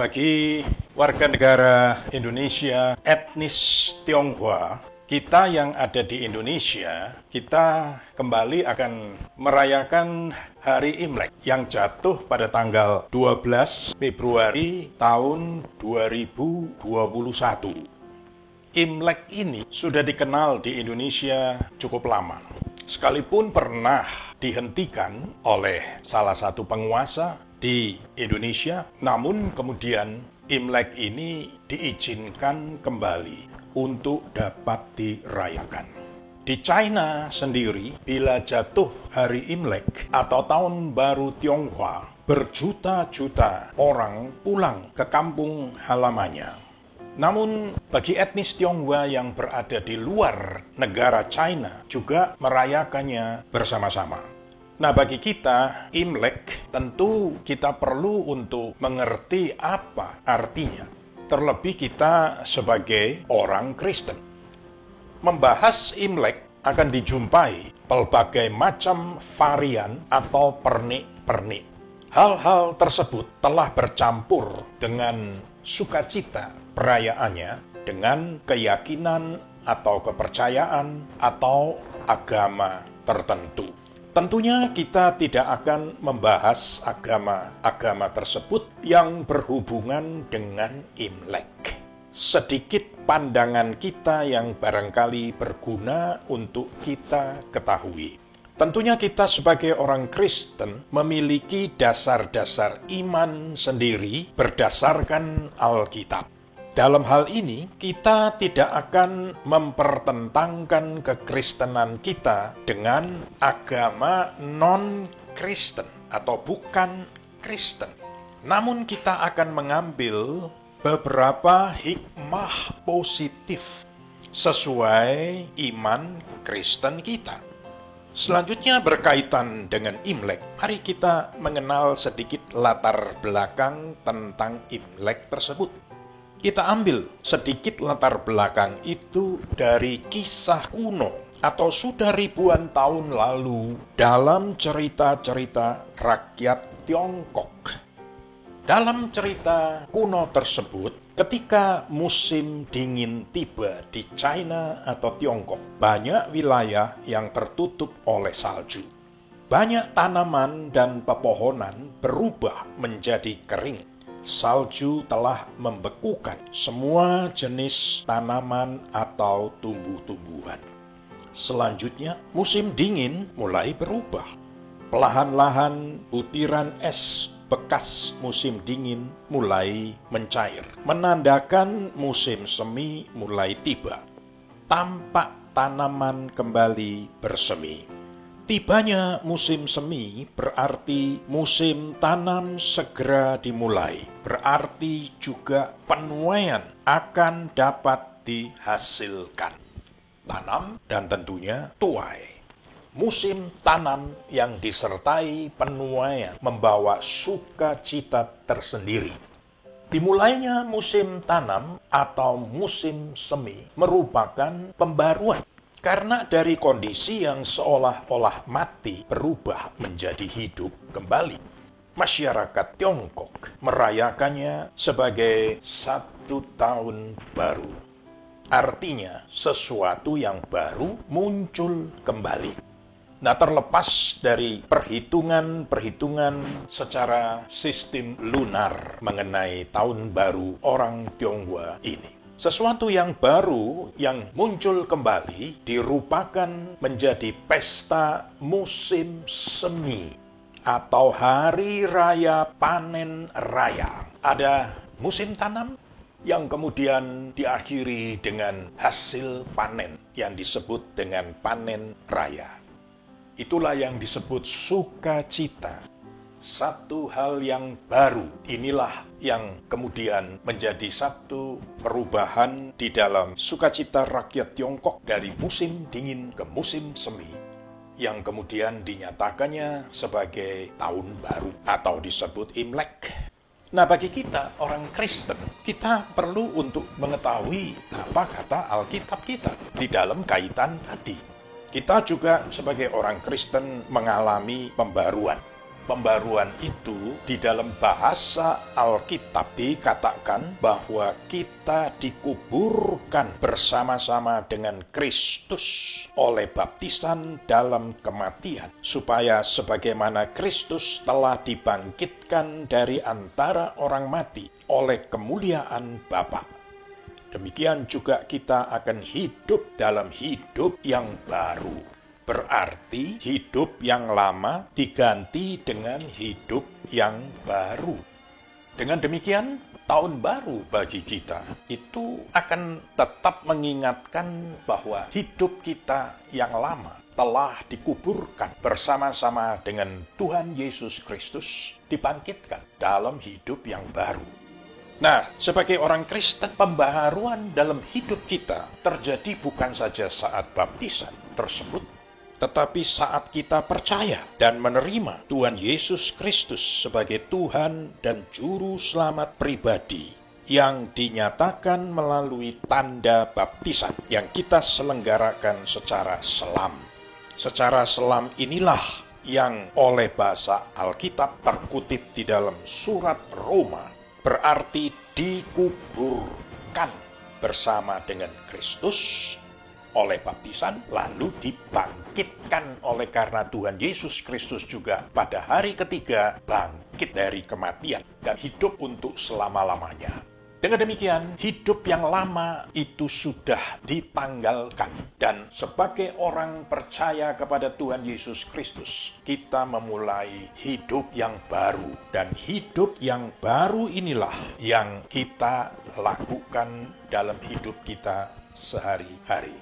Bagi warga negara Indonesia etnis Tionghoa, kita yang ada di Indonesia, kita kembali akan merayakan Hari Imlek yang jatuh pada tanggal 12 Februari tahun 2021. Imlek ini sudah dikenal di Indonesia cukup lama. Sekalipun pernah dihentikan oleh salah satu penguasa di Indonesia, namun kemudian Imlek ini diizinkan kembali untuk dapat dirayakan. Di China sendiri, bila jatuh hari Imlek atau Tahun Baru Tionghoa, berjuta-juta orang pulang ke kampung halamannya. Namun, bagi etnis Tionghoa yang berada di luar negara China juga merayakannya bersama-sama. Nah, bagi kita, Imlek tentu kita perlu untuk mengerti apa artinya. Terlebih kita sebagai orang Kristen. Membahas Imlek akan dijumpai pelbagai macam varian atau pernik-pernik. Hal-hal tersebut telah bercampur dengan sukacita perayaannya, dengan keyakinan atau kepercayaan atau agama tertentu. Tentunya kita tidak akan membahas agama-agama tersebut yang berhubungan dengan Imlek. Sedikit pandangan kita yang barangkali berguna untuk kita ketahui. Tentunya kita sebagai orang Kristen memiliki dasar-dasar iman sendiri berdasarkan Alkitab. Dalam hal ini, kita tidak akan mempertentangkan kekristenan kita dengan agama non-Kristen atau bukan Kristen. Namun kita akan mengambil beberapa hikmah positif sesuai iman Kristen kita. Selanjutnya berkaitan dengan Imlek, mari kita mengenal sedikit latar belakang tentang Imlek tersebut. Kita ambil sedikit latar belakang itu dari kisah kuno atau sudah ribuan tahun lalu dalam cerita-cerita rakyat Tiongkok. Dalam cerita kuno tersebut, ketika musim dingin tiba di China atau Tiongkok, banyak wilayah yang tertutup oleh salju. Banyak tanaman dan pepohonan berubah menjadi kering. Salju telah membekukan semua jenis tanaman atau tumbuh-tumbuhan. Selanjutnya, musim dingin mulai berubah. Perlahan-lahan butiran es bekas musim dingin mulai mencair, menandakan musim semi mulai tiba. Tampak tanaman kembali bersemi. Tibanya musim semi berarti musim tanam segera dimulai. Berarti juga penuaian akan dapat dihasilkan. Tanam dan tentunya tuai. Musim tanam yang disertai penuaian membawa sukacita tersendiri. Dimulainya musim tanam atau musim semi merupakan pembaruan. Karena dari kondisi yang seolah-olah mati berubah menjadi hidup kembali. Masyarakat Tiongkok merayakannya sebagai satu tahun baru. Artinya sesuatu yang baru muncul kembali. Nah, terlepas dari perhitungan secara sistem lunar mengenai tahun baru orang Tionghoa ini. Sesuatu yang baru yang muncul kembali dirupakan menjadi pesta musim semi atau hari raya panen raya. Ada musim tanam yang kemudian diakhiri dengan hasil panen yang disebut dengan panen raya. Itulah yang disebut sukacita. Satu hal yang baru, inilah yang kemudian menjadi satu perubahan di dalam sukacita rakyat Tiongkok dari musim dingin ke musim semi, yang kemudian dinyatakannya sebagai tahun baru atau disebut Imlek. Nah, bagi kita, orang Kristen, kita perlu untuk mengetahui apa kata Alkitab kita di dalam kaitan tadi. Kita juga sebagai orang Kristen mengalami pembaruan. Pembaruan itu di dalam bahasa Alkitab dikatakan bahwa kita dikuburkan bersama-sama dengan Kristus oleh baptisan dalam kematian, supaya sebagaimana Kristus telah dibangkitkan dari antara orang mati oleh kemuliaan Bapa, demikian juga kita akan hidup dalam hidup yang baru. Berarti hidup yang lama diganti dengan hidup yang baru. Dengan demikian, tahun baru bagi kita itu akan tetap mengingatkan bahwa hidup kita yang lama telah dikuburkan bersama-sama dengan Tuhan Yesus Kristus, dibangkitkan dalam hidup yang baru. Nah, sebagai orang Kristen, pembaharuan dalam hidup kita terjadi bukan saja saat baptisan tersebut, tetapi saat kita percaya dan menerima Tuhan Yesus Kristus sebagai Tuhan dan Juru Selamat pribadi yang dinyatakan melalui tanda baptisan yang kita selenggarakan secara selam. Secara selam inilah yang oleh bahasa Alkitab terkutip di dalam surat Roma, berarti dikuburkan bersama dengan Kristus oleh baptisan, lalu dibangkitkan oleh karena Tuhan Yesus Kristus juga pada hari ketiga bangkit dari kematian dan hidup untuk selama-lamanya. Dengan demikian, hidup yang lama itu sudah ditanggalkan. Dan sebagai orang percaya kepada Tuhan Yesus Kristus, kita memulai hidup yang baru. Dan hidup yang baru inilah yang kita lakukan dalam hidup kita sehari-hari.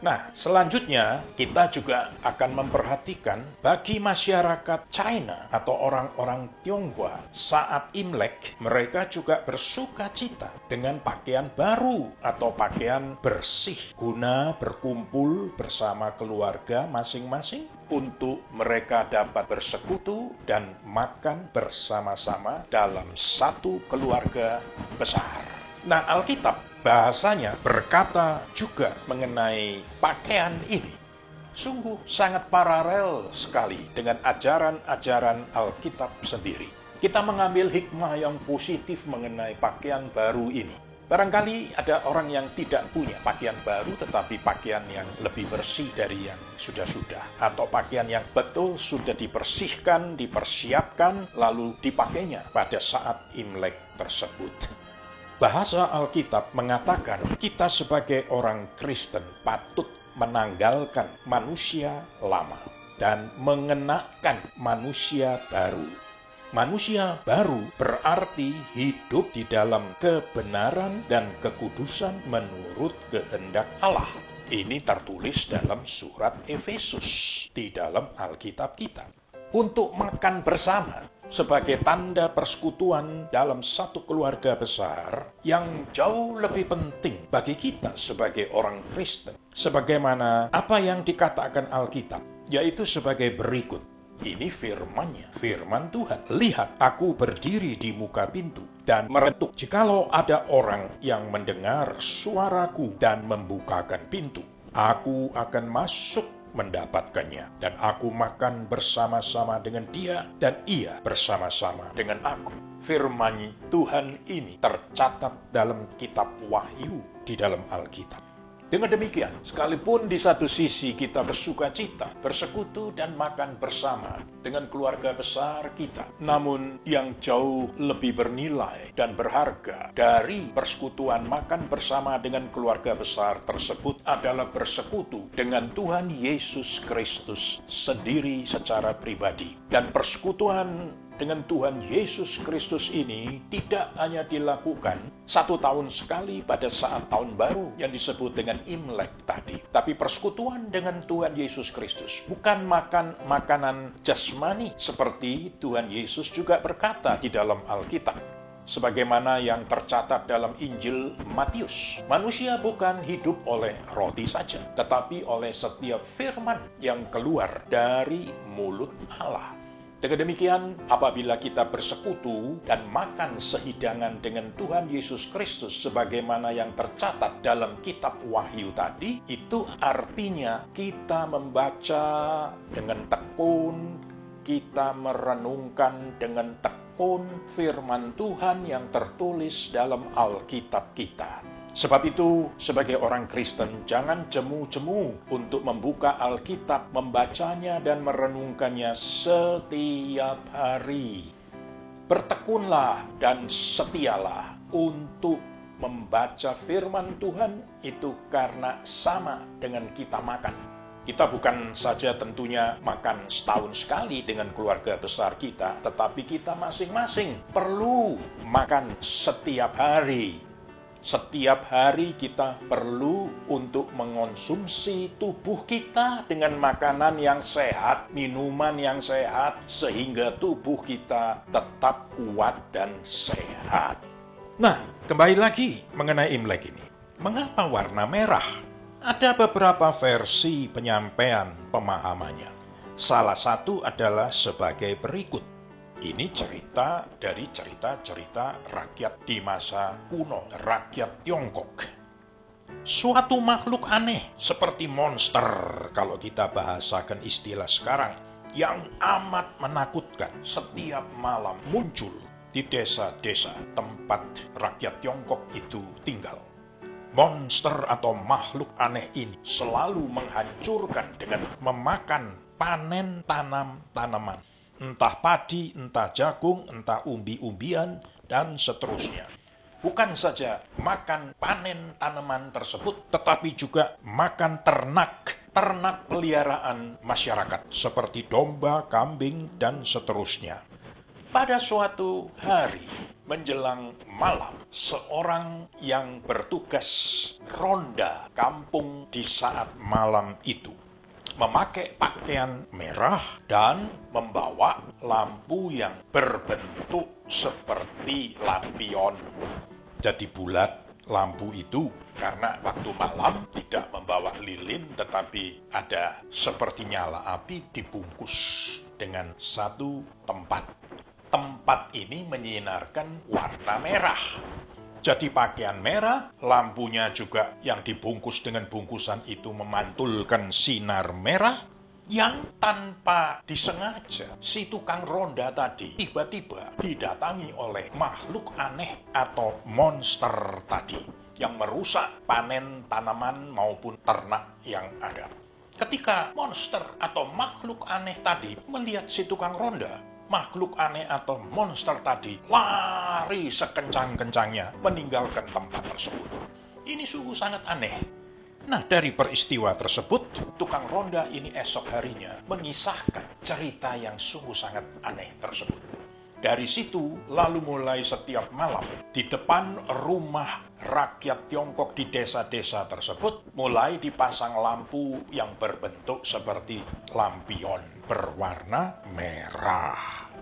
Nah, selanjutnya kita juga akan memperhatikan bagi masyarakat China atau orang-orang Tionghoa saat Imlek, mereka juga bersuka cita dengan pakaian baru atau pakaian bersih guna berkumpul bersama keluarga masing-masing untuk mereka dapat bersekutu dan makan bersama-sama dalam satu keluarga besar. Nah, Alkitab bahasanya berkata juga mengenai pakaian ini. Sungguh sangat paralel sekali dengan ajaran-ajaran Alkitab sendiri. Kita mengambil hikmah yang positif mengenai pakaian baru ini. Barangkali ada orang yang tidak punya pakaian baru tetapi pakaian yang lebih bersih dari yang sudah-sudah. Atau pakaian yang betul sudah dibersihkan, dipersiapkan, lalu dipakainya pada saat Imlek tersebut. Bahasa Alkitab mengatakan kita sebagai orang Kristen patut menanggalkan manusia lama dan mengenakan manusia baru. Manusia baru berarti hidup di dalam kebenaran dan kekudusan menurut kehendak Allah. Ini tertulis dalam surat Efesus di dalam Alkitab kita. Untuk makan bersama sebagai tanda persekutuan dalam satu keluarga besar yang jauh lebih penting bagi kita sebagai orang Kristen. Sebagaimana apa yang dikatakan Alkitab, yaitu sebagai berikut. Ini firman-Nya, firman Tuhan. Lihat, aku berdiri di muka pintu dan mengetuk. Jikalau ada orang yang mendengar suaraku dan membukakan pintu, aku akan masuk mendapatkannya, dan aku makan bersama-sama dengan dia, dan ia bersama-sama dengan aku. Firman Tuhan ini tercatat dalam kitab Wahyu di dalam Alkitab. Dengan demikian, sekalipun di satu sisi kita bersuka cita, bersekutu dan makan bersama dengan keluarga besar kita, namun yang jauh lebih bernilai dan berharga dari persekutuan makan bersama dengan keluarga besar tersebut adalah bersekutu dengan Tuhan Yesus Kristus sendiri secara pribadi. Dan persekutuan dengan Tuhan Yesus Kristus ini tidak hanya dilakukan 1 tahun sekali pada saat tahun baru yang disebut dengan Imlek tadi. Tapi persekutuan dengan Tuhan Yesus Kristus bukan makan makanan jasmani seperti Tuhan Yesus juga berkata di dalam Alkitab. Sebagaimana yang tercatat dalam Injil Matius, manusia bukan hidup oleh roti saja, tetapi oleh setiap firman yang keluar dari mulut Allah. Dengan demikian, apabila kita bersekutu dan makan sehidangan dengan Tuhan Yesus Kristus sebagaimana yang tercatat dalam kitab Wahyu tadi, itu artinya kita membaca dengan tekun kita merenungkan dengan tekun firman Tuhan yang tertulis dalam Alkitab kita. Sebab itu, sebagai orang Kristen, jangan jemu-jemu untuk membuka Alkitab, membacanya dan merenungkannya setiap hari. Bertekunlah dan setialah untuk membaca firman Tuhan itu karena sama dengan kita makan. Kita bukan saja tentunya makan setahun sekali dengan keluarga besar kita, tetapi kita masing-masing perlu makan setiap hari. Setiap hari kita perlu untuk mengonsumsi tubuh kita dengan makanan yang sehat, minuman yang sehat, sehingga tubuh kita tetap kuat dan sehat. Nah, kembali lagi mengenai Imlek ini. Mengapa warna merah? Ada beberapa versi penyampaian pemahamannya. Salah satu adalah sebagai berikut. Ini cerita dari cerita-cerita rakyat di masa kuno, rakyat Tiongkok. Suatu makhluk aneh seperti monster, kalau kita bahasakan istilah sekarang, yang amat menakutkan setiap malam muncul di desa-desa tempat rakyat Tiongkok itu tinggal. Monster atau makhluk aneh ini selalu menghancurkan dengan memakan panen tanaman. Entah padi, entah jagung, entah umbi-umbian, dan seterusnya. Bukan saja makan panen tanaman tersebut, tetapi juga makan ternak peliharaan masyarakat, seperti domba, kambing, dan seterusnya. Pada suatu hari menjelang malam, seorang yang bertugas ronda kampung di saat malam itu memakai pakaian merah dan membawa lampu yang berbentuk seperti lampion. Jadi bulat lampu itu, karena waktu malam tidak membawa lilin tetapi ada seperti nyala api dibungkus dengan satu tempat. Tempat ini menyinarkan warna merah. Jadi pakaian merah, lampunya juga yang dibungkus dengan bungkusan itu memantulkan sinar merah, yang tanpa disengaja si tukang ronda tadi tiba-tiba didatangi oleh makhluk aneh atau monster tadi yang merusak panen tanaman maupun ternak yang ada. Ketika monster atau makhluk aneh tadi melihat si tukang ronda, makhluk aneh atau monster tadi lari sekencang-kencangnya meninggalkan tempat tersebut. Ini sungguh sangat aneh. Nah, dari peristiwa tersebut, tukang ronda ini esok harinya mengisahkan cerita yang sungguh sangat aneh tersebut. Dari situ, lalu mulai setiap malam di depan rumah rakyat Tiongkok di desa-desa tersebut, mulai dipasang lampu yang berbentuk seperti lampion berwarna merah.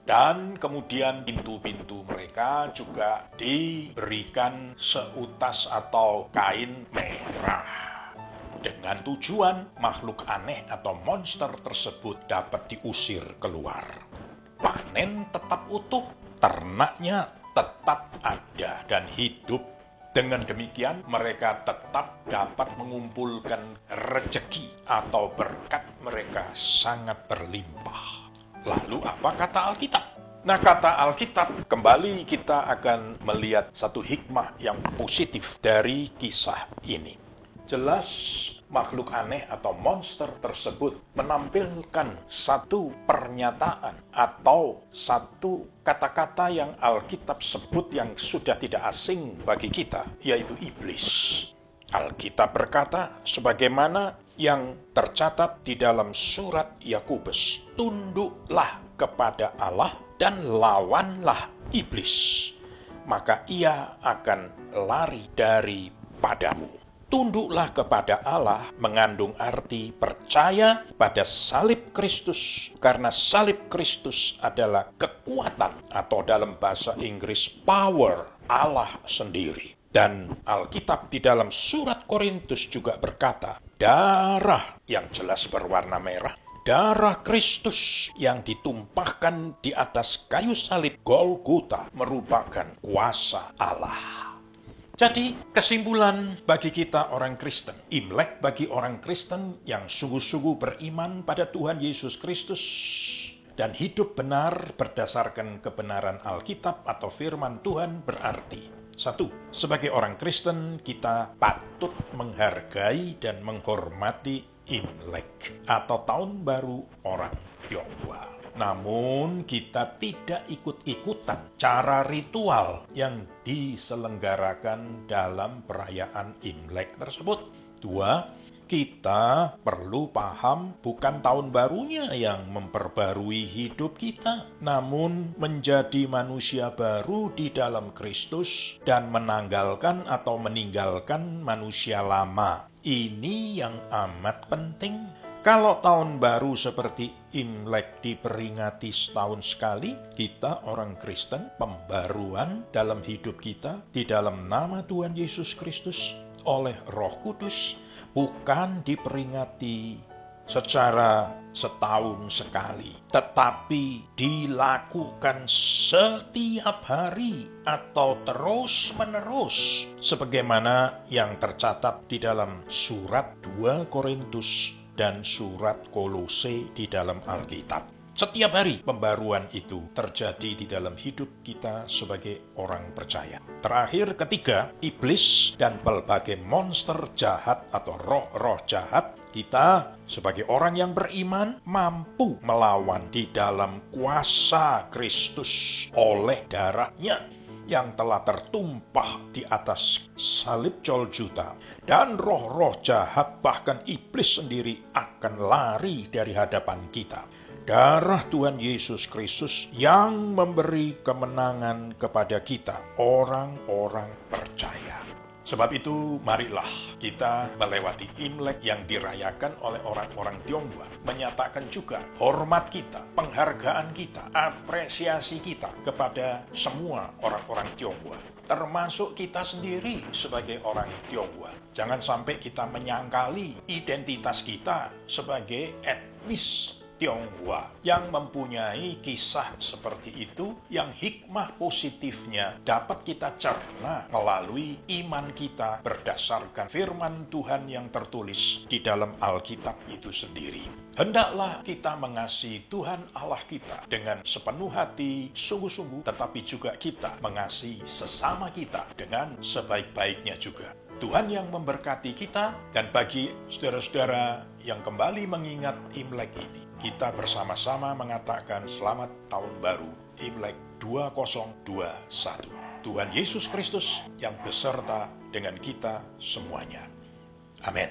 Dan kemudian pintu-pintu mereka juga diberikan seutas atau kain merah. Dengan tujuan makhluk aneh atau monster tersebut dapat diusir keluar. Panen tetap utuh, ternaknya tetap ada dan hidup. Dengan demikian mereka tetap dapat mengumpulkan rezeki atau berkat mereka sangat berlimpah. Lalu apa kata Alkitab? Nah, kata Alkitab, kembali kita akan melihat satu hikmah yang positif dari kisah ini. Jelas makhluk aneh atau monster tersebut menampilkan satu pernyataan atau satu kata-kata yang Alkitab sebut yang sudah tidak asing bagi kita, yaitu iblis. Alkitab berkata, sebagaimana yang tercatat di dalam surat Yakobus, tunduklah kepada Allah dan lawanlah iblis, maka ia akan lari daripadamu. Tunduklah kepada Allah mengandung arti percaya pada salib Kristus, karena salib Kristus adalah kekuatan atau dalam bahasa Inggris power Allah sendiri. Dan Alkitab di dalam surat Korintus juga berkata, darah yang jelas berwarna merah, darah Kristus yang ditumpahkan di atas kayu salib Golgota merupakan kuasa Allah. Jadi kesimpulan bagi kita orang Kristen, Imlek bagi orang Kristen yang sungguh-sungguh beriman pada Tuhan Yesus Kristus dan hidup benar berdasarkan kebenaran Alkitab atau firman Tuhan berarti: 1. Sebagai orang Kristen, kita patut menghargai dan menghormati Imlek atau Tahun Baru orang Tionghoa. Namun kita tidak ikut-ikutan cara ritual yang diselenggarakan dalam perayaan Imlek tersebut. 2. Kita perlu paham bukan tahun barunya yang memperbarui hidup kita, namun menjadi manusia baru di dalam Kristus dan menanggalkan atau meninggalkan manusia lama. Ini yang amat penting. Kalau tahun baru seperti Imlek diperingati setahun sekali, kita orang Kristen pembaruan dalam hidup kita di dalam nama Tuhan Yesus Kristus oleh Roh Kudus bukan diperingati secara setahun sekali, tetapi dilakukan setiap hari atau terus-menerus, sebagaimana yang tercatat di dalam surat 2 Korintus dan surat Kolose di dalam Alkitab. Setiap hari pembaruan itu terjadi di dalam hidup kita sebagai orang percaya. Terakhir, ketiga, iblis dan berbagai monster jahat atau roh-roh jahat, kita sebagai orang yang beriman mampu melawan di dalam kuasa Kristus oleh darahnya yang telah tertumpah di atas salib Golgota. Dan roh-roh jahat, bahkan iblis sendiri, akan lari dari hadapan kita. Darah Tuhan Yesus Kristus yang memberi kemenangan kepada kita, orang-orang percaya. Sebab itu, marilah kita melewati Imlek yang dirayakan oleh orang-orang Tionghoa, menyatakan juga hormat kita, penghargaan kita, apresiasi kita kepada semua orang-orang Tionghoa, termasuk kita sendiri sebagai orang Tionghoa. Jangan sampai kita menyangkali identitas kita sebagai etnis Tionghoa yang mempunyai kisah seperti itu, yang hikmah positifnya dapat kita cerna melalui iman kita berdasarkan firman Tuhan yang tertulis di dalam Alkitab itu sendiri. Hendaklah kita mengasihi Tuhan Allah kita dengan sepenuh hati, sungguh-sungguh, tetapi juga kita mengasihi sesama kita dengan sebaik-baiknya juga. Tuhan yang memberkati kita, dan bagi saudara-saudara yang kembali mengingat Imlek ini, kita bersama-sama mengatakan selamat tahun baru Imlek 2021. Tuhan Yesus Kristus yang beserta dengan kita semuanya. Amin.